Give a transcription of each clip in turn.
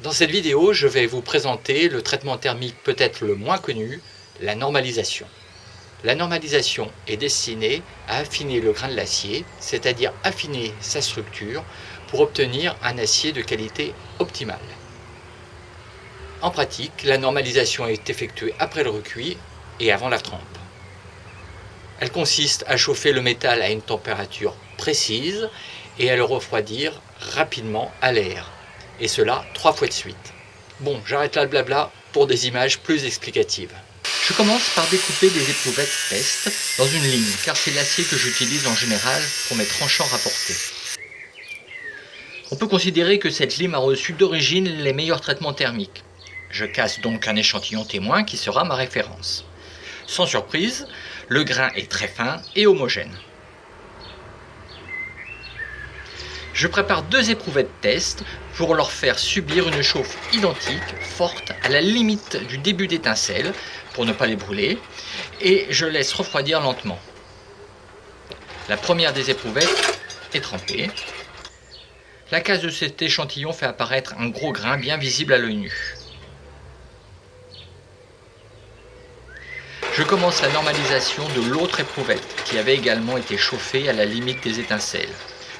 Dans cette vidéo, je vais vous présenter le traitement thermique peut-être le moins connu, la normalisation. La normalisation est destinée à affiner le grain de l'acier, c'est-à-dire affiner sa structure pour obtenir un acier de qualité optimale. En pratique, la normalisation est effectuée après le recuit et avant la trempe. Elle consiste à chauffer le métal à une température précise et à le refroidir rapidement à l'air. Et cela 3 fois de suite. Bon, j'arrête là le blabla pour des images plus explicatives. Je commence par découper des éprouvettes test dans une ligne, car c'est l'acier que j'utilise en général pour mes tranchants rapportés. On peut considérer que cette lime a reçu d'origine les meilleurs traitements thermiques. Je casse donc un échantillon témoin qui sera ma référence. Sans surprise, le grain est très fin et homogène. Je prépare 2 éprouvettes test pour leur faire subir une chauffe identique, forte, à la limite du début d'étincelle, pour ne pas les brûler, et je laisse refroidir lentement. La première des éprouvettes est trempée. La casse de cet échantillon fait apparaître un gros grain bien visible à l'œil nu. Je commence la normalisation de l'autre éprouvette, qui avait également été chauffée à la limite des étincelles.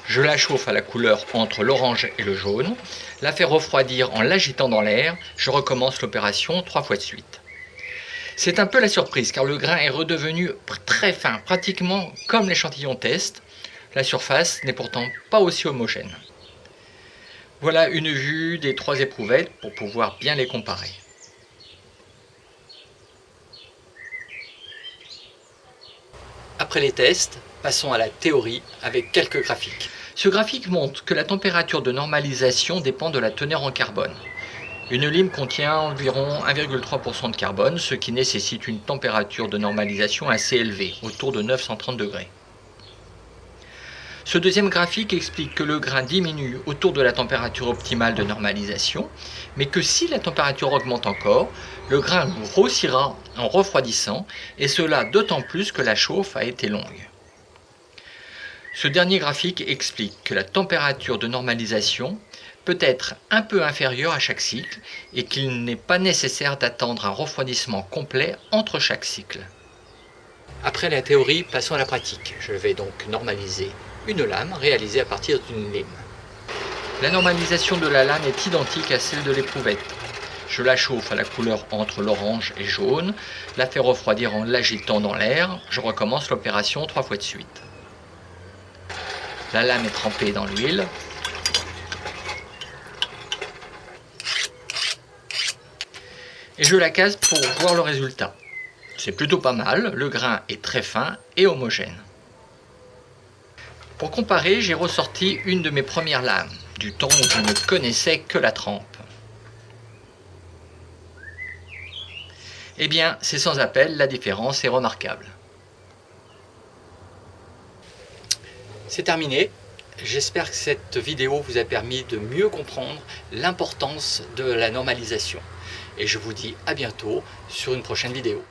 Je la chauffe à la couleur entre l'orange et le jaune, la fais refroidir en l'agitant dans l'air, je recommence l'opération 3 fois de suite. C'est un peu la surprise car le grain est redevenu très fin, pratiquement comme l'échantillon test. La surface n'est pourtant pas aussi homogène. Voilà une vue des 3 éprouvettes pour pouvoir bien les comparer. Après les tests, passons à la théorie avec quelques graphiques. Ce graphique montre que la température de normalisation dépend de la teneur en carbone. Une lime contient environ 1,3% de carbone, ce qui nécessite une température de normalisation assez élevée, autour de 930 degrés. Ce deuxième graphique explique que le grain diminue autour de la température optimale de normalisation, mais que si la température augmente encore, le grain grossira en refroidissant, et cela d'autant plus que la chauffe a été longue. Ce dernier graphique explique que la température de normalisation peut être un peu inférieure à chaque cycle et qu'il n'est pas nécessaire d'attendre un refroidissement complet entre chaque cycle. Après la théorie, passons à la pratique. Je vais donc normaliser une lame réalisée à partir d'une lime. La normalisation de la lame est identique à celle de l'éprouvette. Je la chauffe à la couleur entre l'orange et jaune, la fais refroidir en l'agitant dans l'air, je recommence l'opération 3 fois de suite. La lame est trempée dans l'huile. Et je la casse pour voir le résultat. C'est plutôt pas mal, le grain est très fin et homogène. Pour comparer, j'ai ressorti une de mes premières lames, du temps où je ne connaissais que la trempe. Eh bien, c'est sans appel, la différence est remarquable. C'est terminé. J'espère que cette vidéo vous a permis de mieux comprendre l'importance de la normalisation. Et je vous dis à bientôt sur une prochaine vidéo.